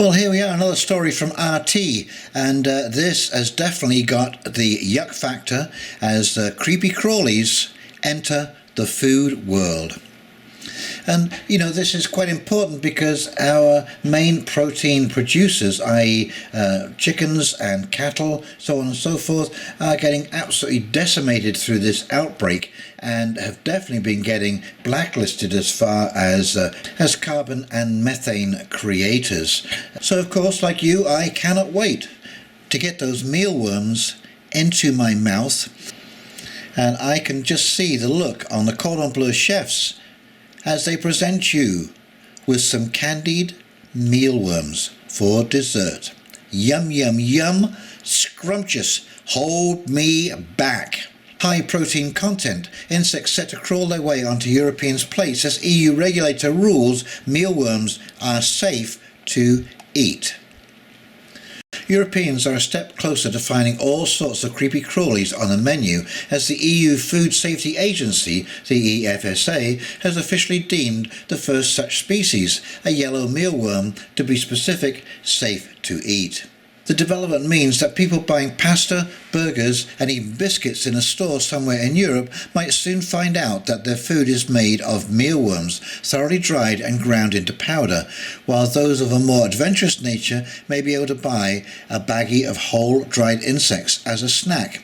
Well, here we are, another story from RT, and this has definitely got the yuck factor as creepy crawlies enter the food world. And, this is quite important because our main protein producers, i.e. chickens and cattle, so on and so forth, are getting absolutely decimated through this outbreak and have definitely been getting blacklisted as far as carbon and methane creators. So, of course, like you, I cannot wait to get those mealworms into my mouth, and I can just see the look on the Cordon Bleu chefs as they present you with some candied mealworms for dessert. Yum, yum, yum, scrumptious, hold me back. High protein content, insects set to crawl their way onto Europeans' plates as EU regulator rules mealworms are safe to eat. Europeans are a step closer to finding all sorts of creepy crawlies on the menu as the EU Food Safety Agency, the EFSA, has officially deemed the first such species, a yellow mealworm, to be specific, safe to eat. The development means that people buying pasta, burgers and even biscuits in a store somewhere in Europe might soon find out that their food is made of mealworms, thoroughly dried and ground into powder, while those of a more adventurous nature may be able to buy a baggie of whole dried insects as a snack.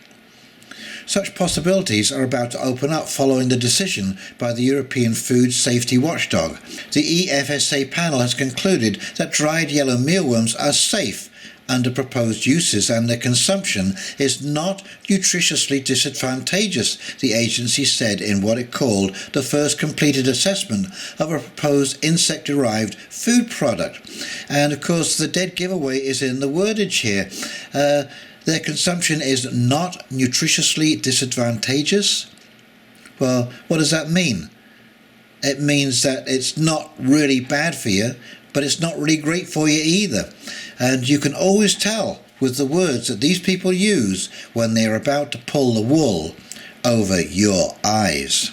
Such possibilities are about to open up following the decision by the European Food Safety Watchdog. The EFSA panel has concluded that dried yellow mealworms are safe under proposed uses and their consumption is not nutritiously disadvantageous, the agency said in what it called the first completed assessment of a proposed insect-derived food product. And of course the dead giveaway is in the wordage here. Their consumption is not nutritiously disadvantageous. Well, what does that mean? It means that it's not really bad for you, but it's not really great for you either. And you can always tell with the words that these people use when they are about to pull the wool over your eyes.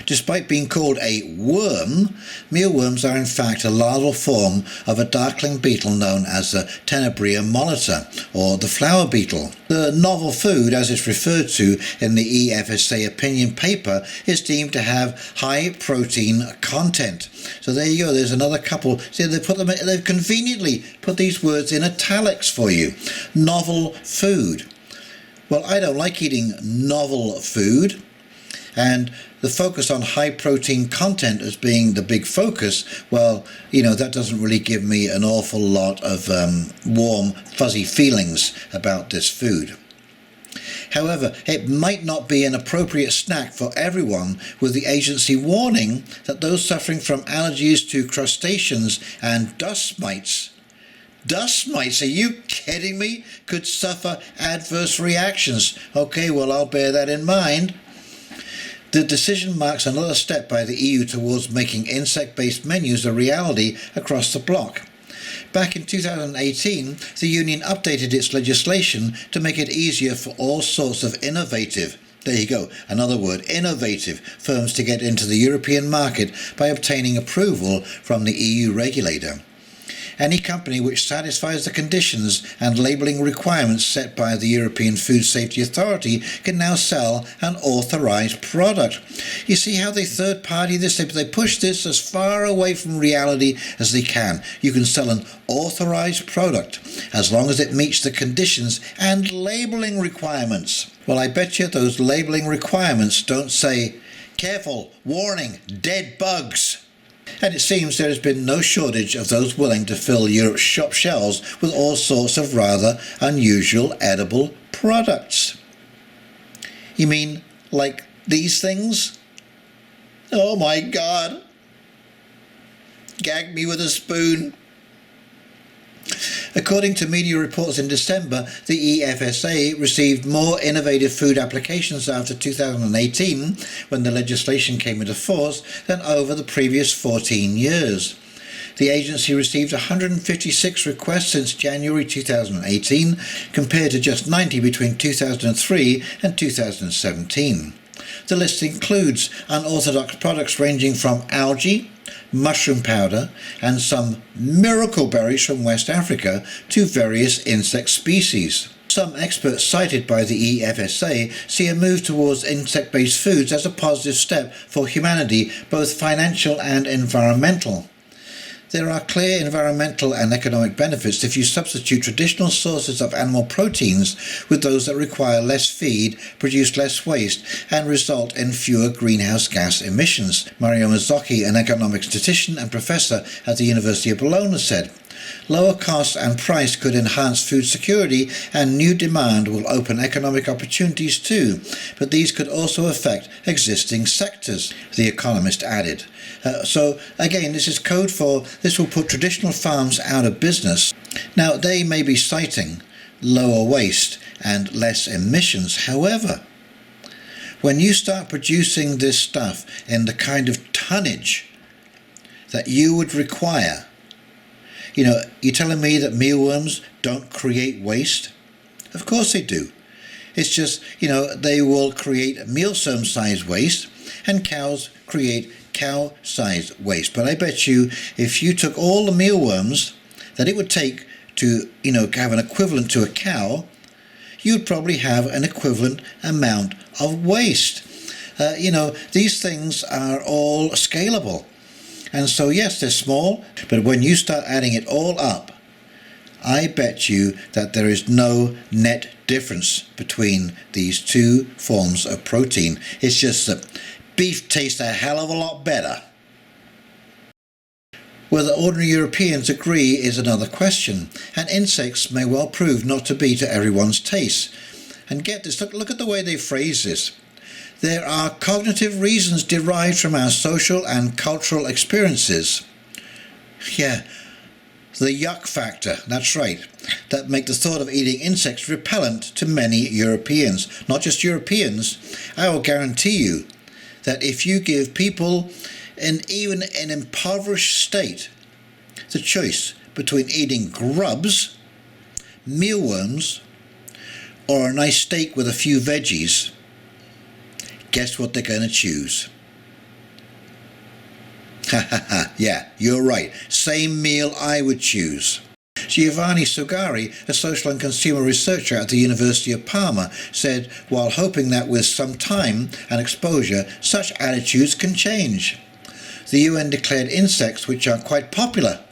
Despite being called a worm, mealworms are in fact a larval form of a darkling beetle known as the Tenebria monitor, or the flower beetle. The novel food, as it's referred to in the EFSA opinion paper, is deemed to have high protein content. So there you go, there's another couple. See, they've conveniently put these words in italics for you. Novel food. Well, I don't like eating novel food. And the focus on high protein content as being the big focus, well, that doesn't really give me an awful lot of warm, fuzzy feelings about this food. However, it might not be an appropriate snack for everyone, with the agency warning that those suffering from allergies to crustaceans and dust mites, are you kidding me? Could suffer adverse reactions. Okay, well, I'll bear that in mind. The decision marks another step by the EU towards making insect-based menus a reality across the bloc. Back in 2018, the Union updated its legislation to make it easier for all sorts of innovative, there you go, another word, innovative firms to get into the European market by obtaining approval from the EU regulator. Any company which satisfies the conditions and labelling requirements set by the European Food Safety Authority can now sell an authorised product. You see how they third-party this? They push this as far away from reality as they can. You can sell an authorised product as long as it meets the conditions and labelling requirements. Well, I bet you those labelling requirements don't say, "Careful, warning, dead bugs." And it seems there has been no shortage of those willing to fill Europe's shop shelves with all sorts of rather unusual edible products. You mean like these things? Oh my God! Gag me with a spoon. According to media reports in December, the EFSA received more innovative food applications after 2018, when the legislation came into force, than over the previous 14 years. The agency received 156 requests since January 2018, compared to just 90 between 2003 and 2017. The list includes unorthodox products ranging from algae, mushroom powder, and some miracle berries from West Africa to various insect species. Some experts cited by the EFSA see a move towards insect-based foods as a positive step for humanity, both financial and environmental. There are clear environmental and economic benefits if you substitute traditional sources of animal proteins with those that require less feed, produce less waste, and result in fewer greenhouse gas emissions, Mario Mazzocchi, an economic statistician and professor at the University of Bologna, said. Lower costs and price could enhance food security, and new demand will open economic opportunities too, but these could also affect existing sectors, the economist added. So again, this is code for this will put traditional farms out of business. Now, they may be citing lower waste and less emissions. However, when you start producing this stuff in the kind of tonnage that you would require, you're telling me that mealworms don't create waste? Of course they do. It's just, they will create mealworm-sized waste, and cows create cow-sized waste. But I bet you if you took all the mealworms that it would take to, have an equivalent to a cow, you'd probably have an equivalent amount of waste. These things are all scalable. And so, yes, they're small, but when you start adding it all up, I bet you that there is no net difference between these two forms of protein. It's just that beef tastes a hell of a lot better. Whether ordinary Europeans agree is another question, and insects may well prove not to be to everyone's taste. And get this, look at the way they phrase this. There are cognitive reasons derived from our social and cultural experiences. Yeah, the yuck factor, that's right, that make the thought of eating insects repellent to many Europeans. Not just Europeans, I will guarantee you that if you give people in even an impoverished state the choice between eating grubs, mealworms, or a nice steak with a few veggies, guess what they're going to choose? Ha ha ha, yeah, you're right. Same meal I would choose. Giovanni Sugari, a social and consumer researcher at the University of Parma, said while hoping that with some time and exposure, such attitudes can change. The UN declared insects, which are quite popular,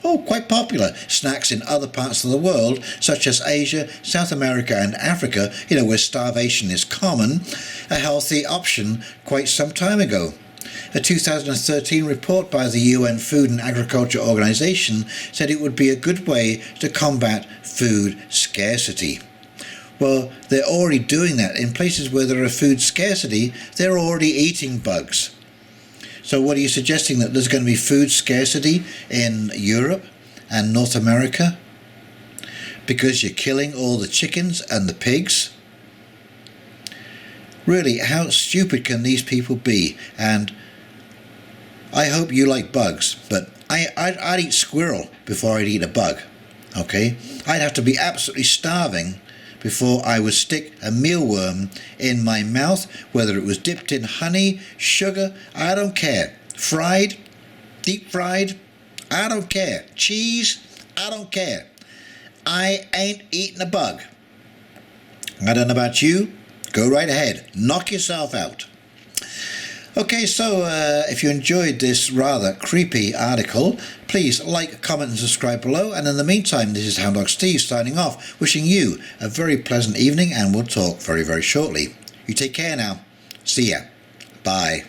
snacks in other parts of the world, such as Asia, South America and Africa, where starvation is common, a healthy option quite some time ago. A 2013 report by the UN Food and Agriculture Organization said it would be a good way to combat food scarcity. Well, they're already doing that. In places where there are food scarcity, they're already eating bugs. So what are you suggesting, that there's going to be food scarcity in Europe and North America because you're killing all the chickens and the pigs? Really, how stupid can these people be? And I hope you like bugs, but I'd eat squirrel before I'd eat a bug, okay? I'd have to be absolutely starving before I would stick a mealworm in my mouth, whether it was dipped in honey, sugar, I don't care. Fried, deep fried, I don't care. Cheese, I don't care. I ain't eating a bug. I don't know about you. Go right ahead. Knock yourself out. Okay, so if you enjoyed this rather creepy article, please like, comment and subscribe below. And in the meantime, this is Hound Dog Steve signing off, wishing you a very pleasant evening, and we'll talk very, very shortly. You take care now. See ya. Bye.